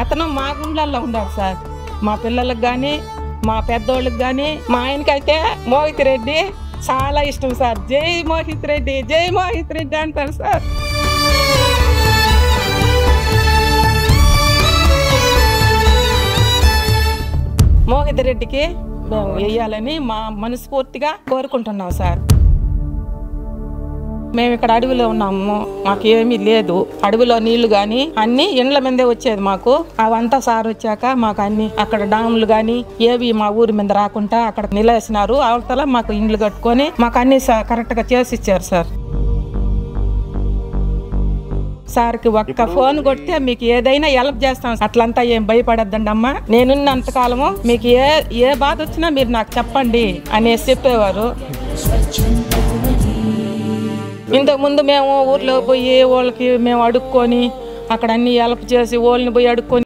అతను మా గుండెల్లో ఉన్నాడు సార్. మా పిల్లలకు కానీ మా పెద్దోళ్ళకి కానీ మా ఆయనకైతే మోహిత్ రెడ్డి చాలా ఇష్టం సార్. జై మోహిత్ రెడ్డి, జై మోహిత్ రెడ్డి అంటారు సార్. మోహిత్ రెడ్డికి మేము వేయాలని మా మనస్ఫూర్తిగా కోరుకుంటున్నాం సార్. మేము ఇక్కడ అడవిలో ఉన్నాము, మాకు ఏమీ లేదు. అడవిలో నీళ్లు కానీ అన్ని ఇండ్ల మీదే వచ్చేది మాకు. అవంతా సార్ వచ్చాక మాకు అన్ని అక్కడ డాములు కానీ ఏవి మా ఊరి మీద రాకుండా అక్కడ నిలేసినారు. అవతల మాకు ఇండ్లు కట్టుకొని మాకు అన్ని కరెక్ట్ గా చేసి ఇచ్చారు సార్. సార్కి ఒక్క ఫోన్ కొడితే మీకు ఏదైనా హెల్ప్ చేస్తాం. అట్లంతా ఏం భయపడద్దండి అమ్మా, నేనున్నంతకాలము మీకు ఏ బాధ వచ్చినా మీరు నాకు చెప్పండి అనేసి చెప్పేవారు. ఇంతకుముందు మేము ఊర్లో పోయి వాళ్ళకి మేము అడుక్కొని అక్కడ అన్ని హెల్ప్ చేసి వాళ్ళని పోయి అడుక్కొని